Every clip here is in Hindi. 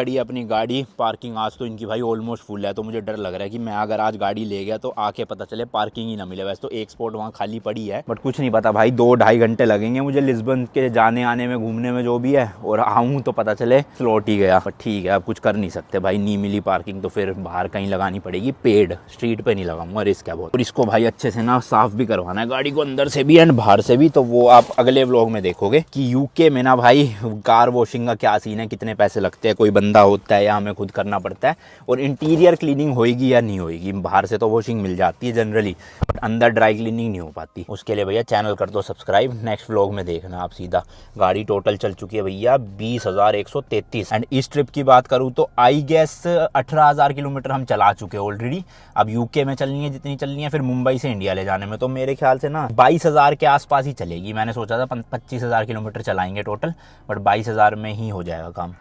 खड़ी अपनी गाड़ी पार्किंग। आज तो इनकी भाई ऑलमोस्ट फुल है, तो मुझे डर लग रहा है कि मैं अगर आज गाड़ी ले गया तो आके पता चले पार्किंग ही ना मिले। वैसे तो एक स्पॉट वहाँ खाली पड़ी है, बट कुछ नहीं पता भाई। 2-2.5 घंटे लगेंगे मुझे लिस्बन के जाने आने में, घूमने में जो भी है, और आऊँ तो पता चले स्लॉट ही गया। बट ठीक है, अब कुछ कर नहीं सकते भाई। नहीं मिली पार्किंग तो फिर बाहर कहीं लगानी पड़ेगी, पेड स्ट्रीट पर नहीं लगाऊंगा, रिस्क है बहुत। और इसको भाई अच्छे से ना साफ भी करवाना है गाड़ी को, अंदर से भी एंड बाहर से भी। तो वो आप अगले व्लॉग में देखोगे कि यूके में ना भाई कार वॉशिंग का क्या सीन है, कितने पैसे लगते हैं, कोई बंदा होता है या हमें खुद करना पड़ता है, और इंटीरियर क्लीनिंग होएगी या नहीं होएगी। बाहर से तो वॉशिंग मिल जाती है जनरली, बट अंदर ड्राई क्लीनिंग नहीं हो पाती। उसके लिए भैया चैनल कर दो सब्सक्राइब, नेक्स्ट व्लॉग में देखना आप सीधा। गाड़ी टोटल चल चुकी है भैया 20,133। एंड इस ट्रिप की बात करूँ तो आई गेस 18,000 किलोमीटर हम चला चुके हैं ऑलरेडी। अब यूके में चलनी है जितनी चलनी है, फिर मुंबई से इंडिया ले जाने में तो मेरे ख्याल से ना 22,000 के आसपास ही चलेगी। मैंने सोचा था 25,000 किलोमीटर चलाएंगे टोटल, बट 22,000 में ही हो जाएगा काम।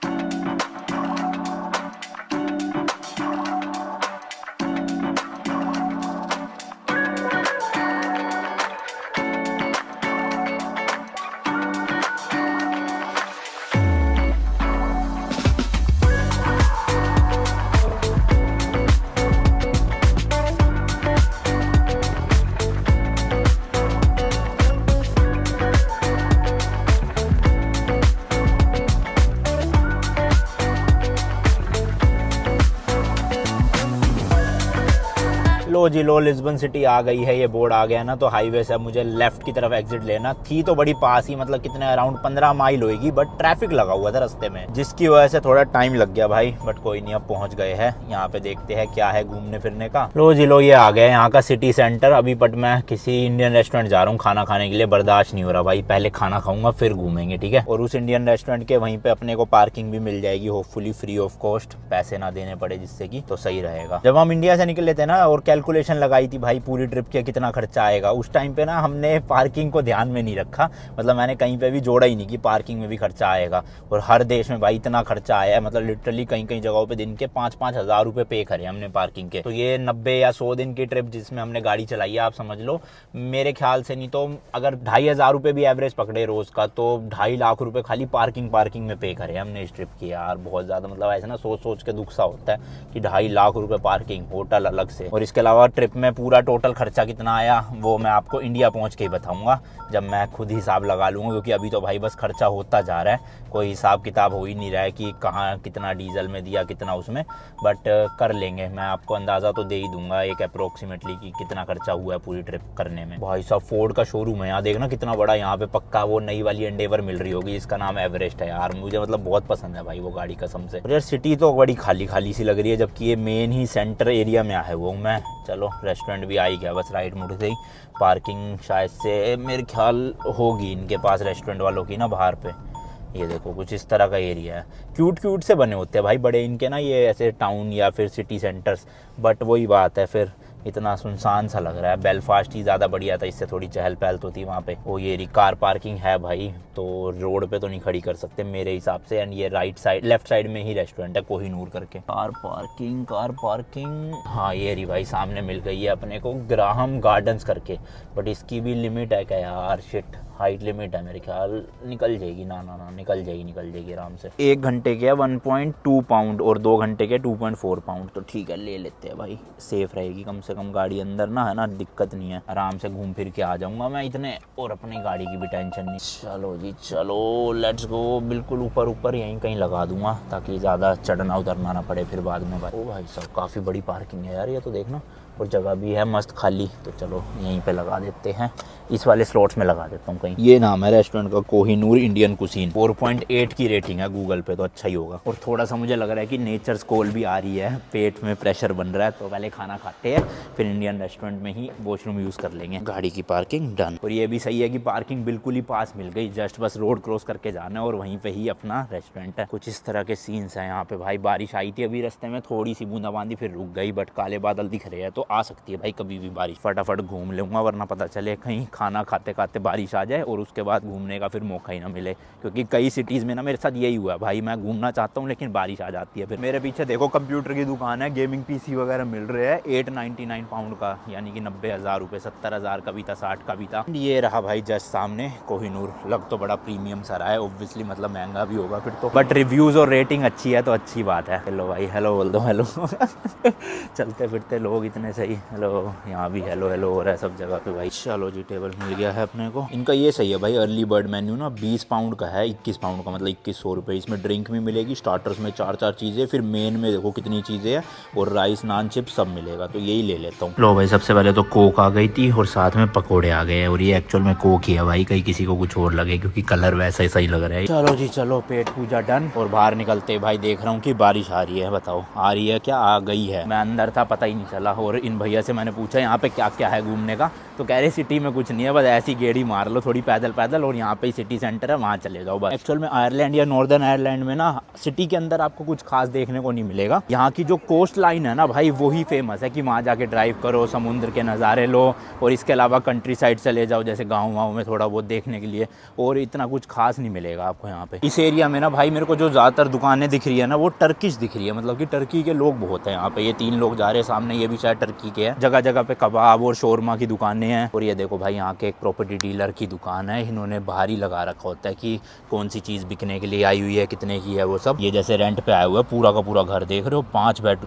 लो जी लो, लिस्बन सिटी आ गई है। ये बोर्ड आ गया ना, तो हाईवे से अब मुझे लेफ्ट की तरफ एग्जिट लेना थी। तो बड़ी पास ही, मतलब कितने अराउंड 15 माइल होएगी, बट ट्रैफिक लगा हुआ था रास्ते में, जिसकी वजह से थोड़ा टाइम लग गया भाई। बट कोई नहीं, अब पहुंच गए हैं। यहाँ पे देखते हैं क्या है घूमने फिरने का। लो जी लो, ये आ गया यहाँ का सिटी सेंटर अभी। बट मैं किसी इंडियन रेस्टोरेंट जा रहा हूँ खाना खाने के लिए, बर्दाश्त नहीं हो रहा भाई। पहले खाना खाऊंगा फिर घूमेंगे, ठीक है। और उस इंडियन रेस्टोरेंट के वहीं पे अपने को पार्किंग भी मिल जाएगी, होपफुली फ्री ऑफ कॉस्ट, पैसे ना देने पड़े जिससे कि, तो सही रहेगा। जब हम इंडिया से निकले थे ना और कैलकुलेशन लगाई थी भाई पूरी ट्रिप के कितना खर्चा आएगा, उस टाइम पे ना हमने पार्किंग को ध्यान में नहीं रखा। मतलब मैंने कहीं पे भी जोड़ा ही नहीं कि पार्किंग में भी खर्चा आएगा। और हर देश में भाई इतना खर्चा आया है, मतलब लिटरली कहीं कहीं जगहों पे दिन के 5-5 हज़ार रुपए पे करे हमने पार्किंग के। तो ये 90 या 100 दिन की ट्रिप जिसमें हमने गाड़ी चलाई है, आप समझ लो मेरे ख्याल से नहीं तो अगर 2,500 रुपये भी एवरेज पकड़े रोज का, तो 2.5 लाख रुपए खाली पार्किंग में पे करे हमने इस ट्रिप की। यार बहुत ज्यादा, मतलब ऐसे ना सोच सोच के दुख सा होता है कि 2.5 लाख रुपए पार्किंग, होटल अलग से। और इसके अलावा ट्रिप में पूरा टोटल खर्चा कितना आया वो मैं आपको इंडिया पहुंच के ही बताऊंगा, जब मैं खुद हिसाब लगा लूँगा। क्योंकि अभी तो भाई बस खर्चा होता जा रहा है, कोई हिसाब किताब हो ही नहीं रहा है कि कहाँ कितना डीजल में दिया कितना उसमें। बट कर लेंगे, मैं आपको अंदाज़ा तो दे ही दूंगा एक अप्रोक्सीमेटली कि कितना खर्चा हुआ है पूरी ट्रिप करने में। भाई साहब फोर्ड का शोरूम है यहाँ, देखना कितना बड़ा। यहाँ पे पक्का वो नई वाली एंडेवर मिल रही होगी, इसका नाम एवरेस्ट है। यार मुझे मतलब बहुत पसंद है भाई वो गाड़ी कसम से। यार सिटी तो बड़ी खाली खाली सी लग रही है, जबकि ये मेन ही सेंटर एरिया में आया हुआ हूँ मैं। चलो रेस्टोरेंट भी आ ही गया, बस राइट मुड़ से ही पार्किंग शायद से मेरे ख्याल होगी इनके पास रेस्टोरेंट वालों की ना बाहर पे। ये देखो कुछ इस तरह का एरिया है, क्यूट क्यूट से बने होते हैं भाई बड़े इनके ना ये ऐसे टाउन या फिर सिटी सेंटर्स। बट वही बात है, फिर इतना सुनसान सा लग रहा है। बेलफास्ट ही ज़्यादा बढ़िया था, इससे थोड़ी चहल पहल तो थी वहाँ पे। वो ये कार पार्किंग है भाई, तो रोड पे तो नहीं खड़ी कर सकते मेरे हिसाब से। एंड ये राइट साइड लेफ्ट साइड में ही रेस्टोरेंट है कोहिनूर करके। कार पार्किंग हाँ ये रही भाई, सामने मिल गई है अपने को ग्राहम गार्डन्स करके। बट इसकी भी लिमिट है क्या यार, शिट हाइट लिमिट है मेरे ख्याल। निकल जाएगी ना निकल जाएगी आराम से। 1 घंटे के 1.2 पाउंड और 2 घंटे के 2.4 पाउंड, तो ठीक है ले लेते हैं भाई, सेफ रहेगी कम से कम गाड़ी अंदर ना, है ना, दिक्कत नहीं है। आराम से घूम फिर के आ जाऊंगा मैं इतने, और अपनी गाड़ी की भी टेंशन नहीं। चलो जी चलो लेट्स गो। बिल्कुल ऊपर यहीं कहीं लगा दूंगा ताकि ज़्यादा चढ़ना उतरना ना पड़े फिर बाद में भाई। ओ भाई साहब काफ़ी बड़ी पार्किंग है यार ये तो, देखना, और जगह भी है मस्त खाली। तो चलो यहीं पे लगा देते हैं, इस वाले स्लॉट्स में लगा देता हूँ कहीं। ये नाम है रेस्टोरेंट का, कोहिनूर इंडियन कुजीन। 4.8 की रेटिंग है गूगल पे, तो अच्छा ही होगा। और थोड़ा सा मुझे लग रहा है कि नेचर्स कॉल भी आ रही है, पेट में प्रेशर बन रहा है, तो पहले खाना खाते हैं फिर इंडियन रेस्टोरेंट में ही वॉशरूम यूज़ कर लेंगे। गाड़ी की पार्किंग डन। और ये भी सही है कि पार्किंग बिल्कुल ही पास मिल गई, जस्ट बस रोड क्रॉस करके जाना है और वहीं पे ही अपना रेस्टोरेंट है। कुछ इस तरह के सीन्स हैं यहाँ पे भाई। बारिश आई थी अभी रास्ते में, थोड़ी सी बूंदाबांदी फिर रुक गई, बट काले बादल दिख रहे हैं तो आ सकती है भाई कभी भी बारिश। फटाफट घूम लूँगा वरना पता चले कहीं खाना खाते खाते बारिश आ जाए और उसके बाद घूमने का फिर मौका ही ना मिले, क्योंकि कई सिटीज़ में ना मेरे साथ यही हुआ भाई, मैं घूमना चाहता हूँ लेकिन बारिश आ जाती है। फिर मेरे पीछे देखो कंप्यूटर की दुकान है, गेमिंग पीसी वगैरह मिल रहे हैं 899 पाउंड का, यानी कि 90,000 रुपये, 70,000 का भी था, 60 का भी था। ये रहा भाई जस्ट सामने कोहिनूर। लग तो बड़ा प्रीमियम सा रहा है ऑब्वियसली, मतलब महंगा भी होगा फिर तो, बट रिव्यूज़ और रेटिंग अच्छी है तो अच्छी बात है। हेलो भाई, हेलो बोल दो, हेलो चलते फिरते लोग इतने सही, हेलो, यहाँ भी हेलो हेलो हो रहा है सब जगह पे भाई। चलो जी, टेबल मिल गया है अपने को। इनका ये सही है भाई, अर्ली बर्ड मेन्यू ना 20 पाउंड का है, 21 पाउंड का, मतलब 2100 रुपये। इसमें ड्रिंक भी मिलेगी, स्टार्टर्स में 4 चीज़ें, फिर मेन में देखो कितनी चीज़ें हैं, और राइस नान चिप्स सब मिलेगा, तो यही ले लेता हूँ। लो भाई, सबसे पहले तो कोक आ गई थी और साथ में पकोड़े आ गए हैं, और ये एक्चुअल में कोक ही है भाई, कहीं किसी को कुछ और लगे क्योंकि कलर वैसा ही सही लग रहा है। चलो जी चलो, पेट पूजा डन, और बाहर निकलते भाई देख रहा हूँ कि बारिश आ रही है। बताओ आ रही है क्या, आ गई है? मैं अंदर था पता ही नहीं चला, और इन भैया से मैंने पूछा यहाँ पे क्या क्या है घूमने का, तो कह रहे सिटी में कुछ नहीं है, बस ऐसी गेड़ी मार लो थोड़ी पैदल पैदल और यहाँ पे ही सिटी सेंटर है, वहाँ चले जाओ बस। एक्चुअल में आयरलैंड या नॉर्दर्न आयरलैंड में ना सिटी के अंदर आपको कुछ खास देखने को नहीं मिलेगा। यहाँ की जो कोस्ट लाइन है ना भाई, वही फेमस है कि वहाँ जाके ड्राइव करो, समुद्र के नज़ारे लो, और इसके अलावा कंट्री साइड चले जाओ जैसे गाँव वाँव में थोड़ा बहुत देखने के लिए, और इतना कुछ खास नहीं मिलेगा आपको यहाँ पे। इस एरिया में ना भाई मेरे को जो ज़्यादातर दुकानें दिख रही है ना वो टर्किश दिख रही है, मतलब कि टर्की के लोग बहुत हैं यहाँ पे। ये 3 लोग जा रहे हैं सामने, ये भी शायद टर्की के हैं। जगह जगह पे कबाब और शोरमा की दुकानें हैं, और ये देखो भाई यहाँ के एक प्रॉपर्टी डीलर की दुकान है, इन्होंने बाहर ही लगा रखा होता है कि कौन सी चीज़ बिकने के लिए आई हुई है, कितने की है वो सब। ये जैसे रेंट पे आया हुआ है, पूरा का पूरा घर देख रहे हो,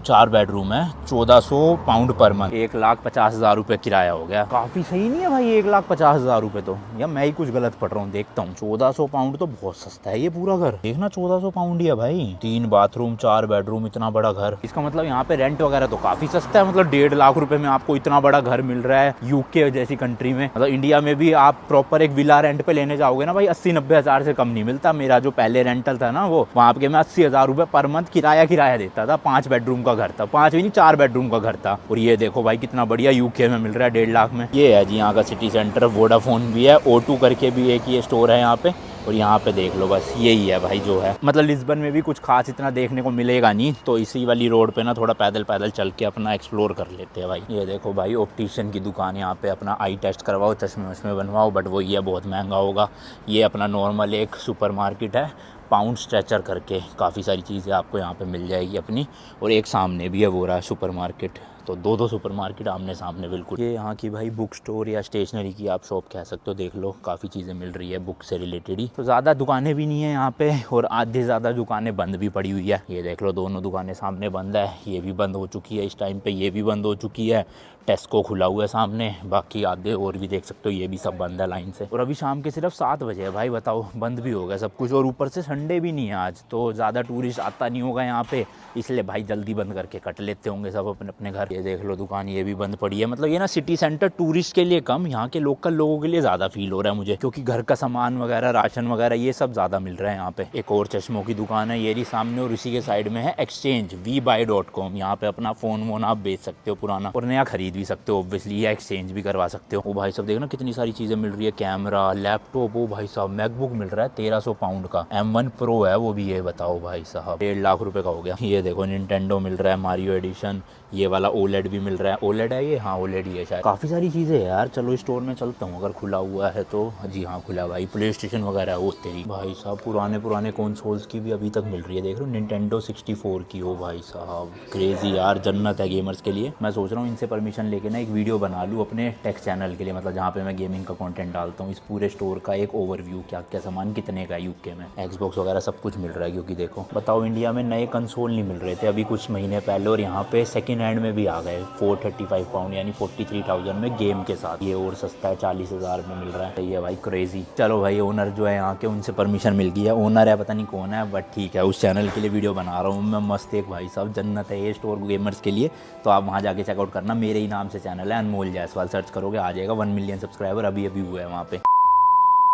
4 बेडरूम है, 1400 पाउंड पर मंथ, 1,50,000 रुपये किराया हो गया। काफ़ी सही नहीं है भाई 1,50,000 रुपये तो, या मैं ही कुछ गलत पढ़ रहा हूँ, देखता हूँ। 1400 पाउंड तो बहुत सस्ता है ये पूरा घर, देखना 1400 पाउंड ही है भाई। 3 बाथरूम 4 बेडरूम, इतना बड़ा घर। इसका मतलब यहाँ पे रेंट वगैरह तो काफी सस्ता है, मतलब 1.5 लाख रुपए में आपको इतना बड़ा घर मिल रहा है यूके जैसी कंट्री में। मतलब इंडिया में भी आप प्रॉपर एक विला रेंट पे लेने जाओगे ना भाई, 80-90 हज़ार से कम नहीं मिलता। मेरा जो पहले रेंटल था ना वो, वहाँ पे मैं 80,000 रुपये पर मंथ किराया देता था। 5 बेडरूम का घर था, 5 भी नहीं 4 बेडरूम का घर था। और ये देखो भाई कितना बढ़िया यूके में मिल रहा है 1.5 लाख में। ये है जी यहाँ का सिटी सेंटर, वोडाफोन भी है, O2 करके भी एक ये स्टोर है यहाँ पे, और यहाँ पे देख लो बस यही है भाई जो है। मतलब लिस्बन में भी कुछ खास इतना देखने को मिलेगा नहीं, तो इसी वाली रोड पे ना थोड़ा पैदल पैदल चल के अपना एक्सप्लोर कर लेते हैं भाई। ये देखो भाई ऑप्टिशियन की दुकान, यहाँ पे अपना आई टेस्ट करवाओ, चश्मे वश्मे बनवाओ, बट वो ये बहुत महंगा होगा। ये अपना नॉर्मल एक सुपर मार्केट है, पाउंड स्ट्रेचर करके, काफ़ी सारी चीज़ें आपको यहाँ पे मिल जाएगी अपनी। और एक सामने भी है वो रहा सुपर मार्केट, तो 2 सुपर मार्केट आमने सामने बिल्कुल। ये यहाँ की भाई बुक स्टोर या स्टेशनरी की आप शॉप कह सकते हो, देख लो काफ़ी चीज़ें मिल रही है बुक से रिलेटेड ही। तो ज़्यादा दुकानें भी नहीं है यहाँ पे, और आधे ज़्यादा दुकानें बंद भी पड़ी हुई है। ये देख लो दोनों दुकानें सामने बंद है, ये भी बंद हो चुकी है इस टाइम पे, ये भी बंद हो चुकी है। टेस्को खुला हुआ है सामने, बाकी आधे और भी देख सकते हो ये भी सब बंद है लाइन से। और अभी शाम के सिर्फ 7 बजे है भाई, बताओ बंद भी हो गया सब कुछ, और ऊपर से संडे भी नहीं है आज, तो ज़्यादा टूरिस्ट आता नहीं होगा यहाँ पे, इसलिए भाई जल्दी बंद करके कट लेते होंगे सब अपने अपने घर। ये देख लो दुकान ये भी बंद पड़ी है। मतलब ये ना सिटी सेंटर टूरिस्ट के लिए कम, यहाँ के लोकल लोगों के लिए ज़्यादा फील हो रहा है मुझे, क्योंकि घर का सामान वगैरह, राशन वगैरह ये सब ज़्यादा मिल रहा है यहाँ पे। एक और चश्मों की दुकान है ये रही सामने, और इसी के साइड में है एक्सचेंज webuy.com, यहाँ पे अपना फ़ोन वोन आप बेच सकते हो पुराना, और नया खरीद भी सकते हो ऑब्वियसली, या एक्सचेंज भी करवा सकते हो। वो भाई सब देखना कितनी सारी चीज़ें मिल रही है, कैमरा, लैपटॉप, वो भाई साहब मैकबुक मिल रहा है 1300 पाउंड का, M1 Pro है वो भी, ये बताओ भाई साहब 1.5 लाख रुपए का हो गया। ये देखो निंटेंडो मिल रहा है, मारियो एडिशन, ये वाला OLED भी मिल रहा है। OLED है ये, हाँ OLED ही है शायद। काफ़ी सारी चीज़ें है यार, चलो स्टोर में चलता हूँ अगर खुला हुआ है तो। जी हाँ खुला भाई, प्ले स्टेशन वगैरह वो तेरी भाई साहब, पुराने कंसोल्स की भी अभी तक मिल रही है, देख रहे हो निंटेंडो 64 की, हो भाई साहब क्रेजी यार, जन्नत है गेमर्स के लिए। मैं सोच रहा हूँ इनसे परमिशन लेके ना एक वीडियो बना लूँ अपने टेक चैनल के लिए, मतलब जहाँ पे मैं गेमिंग का कंटेंट डालता हूँ, इस पूरे स्टोर का एक ओवरव्यू, क्या क्या सामान कितने का है यूके में, एक्सबॉक्स वगैरह सब कुछ मिल रहा है। क्योंकि देखो बताओ इंडिया में नए कंसोल नहीं मिल रहे थे अभी कुछ महीने पहले, और यहाँ पे सेकेंड हैंड में भी आ गए 435 पाउंड यानी 43,000 में गेम के साथ। ये और सस्ता है 40,000 में मिल रहा है। ये भाई क्रेजी। चलो भाई ओनर जो है यहाँ के, उनसे परमिशन मिल गई है, ओनर है पता नहीं कौन है, बट ठीक है उस चैनल के लिए वीडियो बना रहा हूँ मैं मस्त। एक भाई साहब जन्नत है ये स्टोर गेमर्स के लिए, तो आप वहाँ जाके चेकआउट करना। मेरे ही नाम से चैनल है अनमोल जायसवाल, सर्च करोगे आ जाएगा। 1 मिलियन सब्सक्राइबर अभी हुआ है वहाँ पे।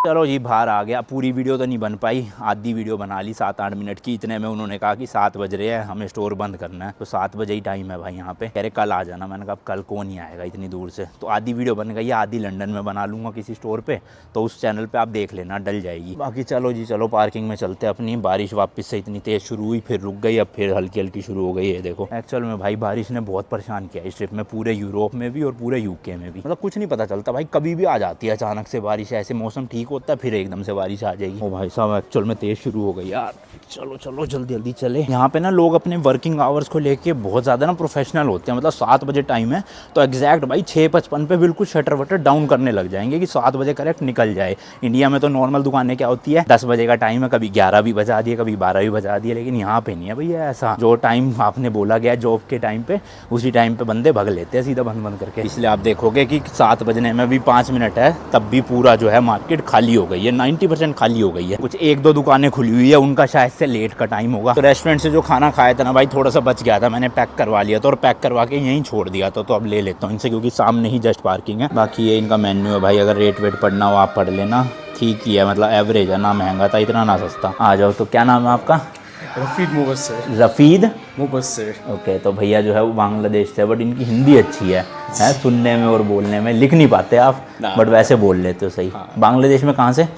चलो जी बाहर आ गया। पूरी वीडियो तो नहीं बन पाई, आधी वीडियो बना ली 7-8 मिनट की। इतने में उन्होंने कहा कि 7 बज रहे हैं, हमें स्टोर बंद करना है। तो 7 बजे ही टाइम है भाई यहाँ पे। कह रहे कल आ जाना। मैंने कहा कल कौन ही आएगा इतनी दूर से। तो आधी वीडियो बन गई है, आधी लंदन में बना लूँगा किसी स्टोर पर, तो उस चैनल पर आप देख लेना, डल जाएगी। बाकी चलो जी चलो पार्किंग में चलते हैं अपनी। बारिश वापस से इतनी तेज़ शुरू हुई, फिर रुक गई, अब फिर हल्की हल्की शुरू हो गई है। देखो एक्चुअल में भाई बारिश ने बहुत परेशान किया इस ट्रिप में, पूरे यूरोप में भी और पूरे यूके में भी। मतलब कुछ नहीं पता चलता भाई, कभी भी आ जाती है अचानक से बारिश। ऐसे मौसम ठीक होता है फिर एकदम से बारिश आ जाएगी। ओ भाई साहब एक्चुअल में तेज़ शुरू हो गई यार। चलो चलो जल्दी जल्दी चले। यहाँ पे ना लोग अपने वर्किंग आवर्स को लेके बहुत ज़्यादा ना प्रोफेशनल होते हैं। मतलब 7 बजे टाइम है तो एग्जैक्ट भाई 6:55 पे बिल्कुल शटर वटर डाउन करने लग जाएंगे कि 7 बजे करेक्ट निकल जाए। इंडिया में तो नॉर्मल दुकानें क्या होती है, 10 बजे का टाइम है, कभी 11 भी बजा दिए, कभी 12 भी बजा दिए। लेकिन यहाँ पे नहीं है भैया ऐसा। जो टाइम आपने बोला गया जॉब के टाइम पे, उसी टाइम पे बंदे भग लेते हैं सीधा बंद बंद करके। इसलिए आप देखोगे कि 7 बजने में भी 5 मिनट है, तब भी पूरा जो है मार्केट खाली हो गई है, 90% खाली हो गई है। कुछ 1-2 दुकानें खुली हुई है, उनका शायद से लेट का टाइम होगा। तो रेस्टोरेंट से जो खाना खाया था ना भाई, थोड़ा सा बच गया था, मैंने पैक करवा लिया था और पैक करवा के यहीं छोड़ दिया था। तो अब ले लेता हूँ इनसे, क्योंकि सामने ही जस्ट पार्किंग है। बाकी ये इनका मेन्यू है भाई, अगर रेट वेट पढ़ना हो आप पढ़ लेना, ठीक ही है, मतलब एवरेज है, ना महंगा था इतना ना सस्ता। आ जाओ। तो क्या नाम है आपका? रफीद मुबस्सिर। रफीद मुबस्सिर। ओके। तो भैया जो है वो बांग्लादेश से, बट इनकी हिंदी अच्छी है सुनने में और बोलने में। लिख नहीं पाते आप, बट वैसे बोल लेते हो सही। हाँ। बांग्लादेश में कहाँ से?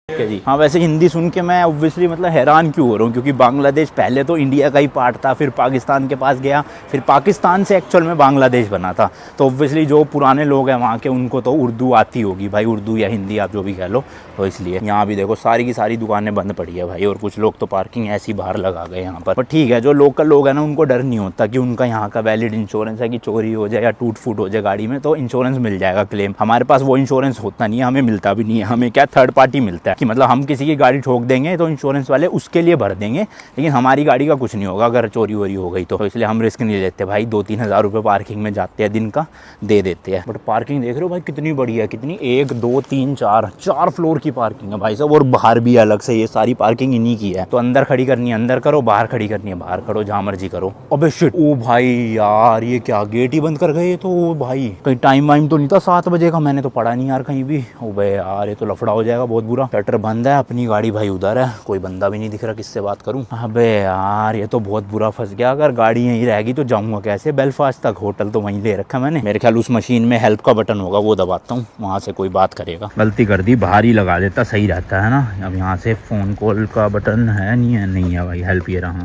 जी हाँ। वैसे हिंदी सुन के मैं ऑब्वियसली मतलब हैरान क्यों हो रहा हूँ, क्योंकि बांग्लादेश पहले तो इंडिया का ही पार्ट था, फिर पाकिस्तान के पास गया, फिर पाकिस्तान से एक्चुअल में बांग्लादेश बना था। तो ऑब्वियसली जो पुराने लोग हैं वहाँ के, उनको तो उर्दू आती होगी भाई, उर्दू या हिंदी आप जो भी कह लो। तो इसलिए यहाँ भी देखो सारी की सारी दुकानें बंद पड़ी है भाई, और कुछ लोग तो पार्किंग ऐसी बाहर लगा गए यहाँ पर ठीक है। जो लोकल लोग हैं ना, उनको डर नहीं होता कि उनका यहाँ का वैलिड इंश्योरेंस है कि चोरी हो जाए या टूट फूट हो जाए गाड़ी में तो इंश्योरेंस मिल जाएगा क्लेम। हमारे पास वो इंश्योरेंस होता नहीं है, हमें मिलता भी नहीं है। हमें क्या थर्ड पार्टी मिलता है कि मतलब हम किसी की गाड़ी ठोक देंगे तो इंश्योरेंस वाले उसके लिए भर देंगे, लेकिन हमारी गाड़ी का कुछ नहीं होगा अगर चोरी वोरी हो गई तो इसलिए हम रिस्क नहीं लेते भाई। 2-3 हज़ार रुपये पार्किंग में जाते हैं, दिन का दे देते हैं। बट पार्किंग देख रहे हो भाई कितनी बड़ी है, कितनी 1 2 3 4 फ्लोर की पार्किंग है भाई साहब, और बाहर भी अलग से। ये सारी पार्किंग इन्हीं की है। तो अंदर खड़ी करनी है अंदर करो, बाहर खड़ी करनी है बाहर करो, जहाँ मर्जी करो। अबे शिट, ओ भाई यार ये क्या गेट ही बंद कर गए। तो भाई कहीं टाइम वाइम तो नहीं था 7 बजे का, मैंने तो पढ़ा नहीं यार कहीं भी। ओ भाई यार ये तो लफड़ा हो जाएगा बहुत बुरा। शटर बंद है, अपनी गाड़ी भाई उधर है, कोई बंदा भी नहीं दिख रहा, किससे बात करूं। अबे यार ये तो बहुत बुरा फंस गया। अगर गाड़ी यहीं रहेगी तो जाऊंगा कैसे बेलफास्ट तक? होटल तो वहीं ले रखा मैंने। मेरे ख्याल उस मशीन में हेल्प का बटन होगा, वो दबाता हूँ, वहाँ से कोई बात करेगा। गलती कर दी, बाहर ही लगा देता, सही रहता है ना। अब यहाँ से फ़ोन कॉल का बटन है नहीं है? नहीं है भाई, हेल्प ये रहा,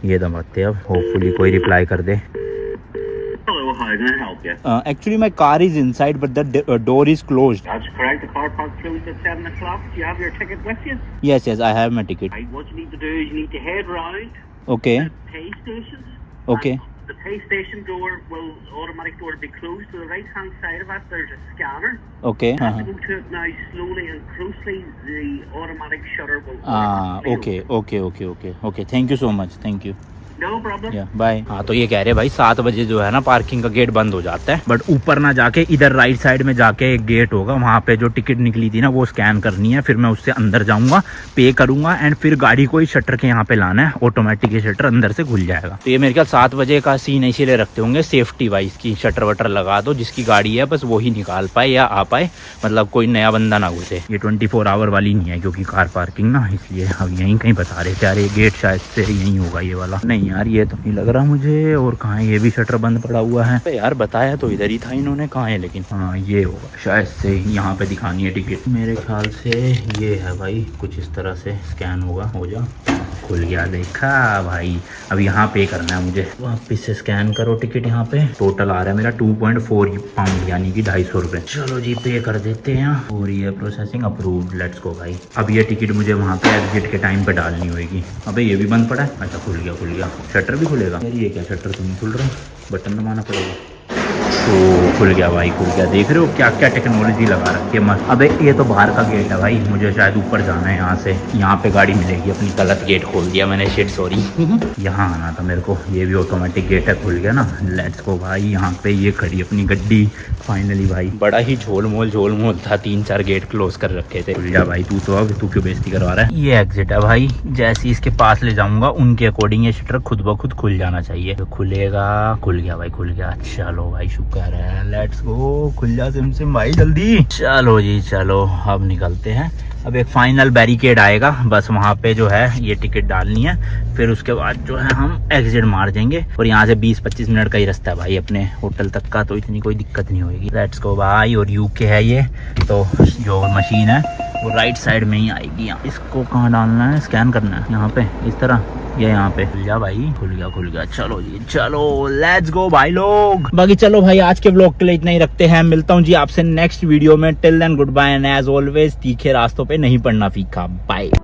ये दबाते। अब होपफुली कोई रिप्लाई कर दे। Hello, how can I help you? Actually, my car is inside, but the door is closed. That's correct. The car park closed at 7 o'clock. Do you have your ticket with you? Yes, I have my ticket. Right, what you need to do is you need to head round Okay. the pay stations. Okay. And the pay station door will, automatic door will be closed. To the right hand side of it, there's a scanner. Okay. You have to go to it now slowly and closely. The automatic shutter will. Okay. Thank you so much. Thank you. No problem. Bye. हाँ तो ये कह रहे भाई 7 बजे जो है ना पार्किंग का गेट बंद हो जाता है, बट ऊपर ना जाके इधर राइट साइड में जाके एक गेट होगा, वहाँ पे जो टिकट निकली थी ना वो स्कैन करनी है, फिर मैं उससे अंदर जाऊंगा, पे करूंगा, एंड फिर गाड़ी को ही शटर के यहाँ पे लाना है, ऑटोमेटिक ये शटर अंदर से खुल जाएगा। तो ये मेरे ख्याल 7 बजे का सीन इसीलिए रखते होंगे सेफ्टी वाइज की शटर वटर लगा दो, जिसकी गाड़ी है बस वही निकाल पाए या आ पाए, मतलब कोई नया बंदा ना घुसे। ये 24 आवर वाली नहीं है क्योंकि कार पार्किंग ना, इसलिए अब यहीं कहीं बता रहे थे यार ये गेट शायद से यहीं होगा ये वाला। नहीं यार ये तो नहीं लग रहा मुझे। और कहाँ है? ये भी शटर बंद पड़ा हुआ है यार, बताया तो इधर ही था इन्होंने, कहाँ है लेकिन? हाँ ये होगा शायद से, यहाँ पे दिखानी है टिकट मेरे ख्याल से। ये है भाई, कुछ इस तरह से स्कैन होगा, हो जा, खुल गया, देखा भाई। अब यहाँ पे करना है मुझे, वापिस से स्कैन करो टिकट। यहाँ पे टोटल आ रहा है मेरा 2.4 पाउंड यानी कि 250 रुपये। चलो जी पे कर देते हैं, और ये प्रोसेसिंग अप्रूव्ड, लेट्स गो भाई। अब ये टिकट मुझे वहाँ पे एग्जिट के टाइम पे डालनी होगी। अबे ये भी बंद पड़ा है, अच्छा खुल गया। शटर भी खुलेगा यार, ये क्या शटर तो नहीं खुल रहा, बटन दबाना पड़ेगा। तो खुल गया भाई, खुल गया। देख रहे हो क्या क्या टेक्नोलॉजी लगा रखी है मस्त। अबे ये तो बाहर का गेट है भाई, मुझे शायद ऊपर जाना है यहाँ से, यहाँ पे गाड़ी मिलेगी। अपनी गलत गेट खोल दिया मैंने, शिट सॉरी। यहाँ आना था मेरे को। ये भी ऑटोमेटिक गेट है, खुल गया ना, लेट्स गो भाई। यहाँ पे ये खड़ी अपनी गड्डी, फाइनली भाई बड़ा ही झोल मोल था, 3-4 गेट क्लोज कर रखे थे। खुल जा भाई तू तो, अब तू क्यों बेइज्जती करवा रहा है। ये एग्जिट है भाई, जैसे इसके पास ले जाऊंगा उनके अकॉर्डिंग ये शटर खुद ब खुद खुल जाना चाहिए। तो खुलेगा, खुल गया भाई, खुल गया। चलो भाई शुक्र है, लेट्स गो, खुल जा सिम भाई जल्दी। चलो जी चलो, अब निकलते हैं। अब एक फाइनल बैरिकेड आएगा, बस वहाँ पे जो है ये टिकट डालनी है, फिर उसके बाद जो है हम एग्जिट मार देंगे। और यहाँ से 20-25 मिनट का ही रास्ता है भाई अपने होटल तक का, तो इतनी कोई दिक्कत नहीं होगी। लेट्स गो भाई। और यूके है ये, तो जो मशीन है वो राइट साइड में ही आएगी। यहाँ इसको कहाँ डालना है, स्कैन करना है यहाँ पे, इस तरह ये यहाँ पे। खुल जा भाई, खुल गया। चलो जी चलो, लेट्स गो भाई लोग। बाकी चलो भाई, आज के व्लॉग के लिए इतना ही रखते हैं। मिलता हूँ जी आपसे नेक्स्ट वीडियो में। Till then good bye and as always तीखे रास्तों पे नहीं पड़ना फीका। बाय।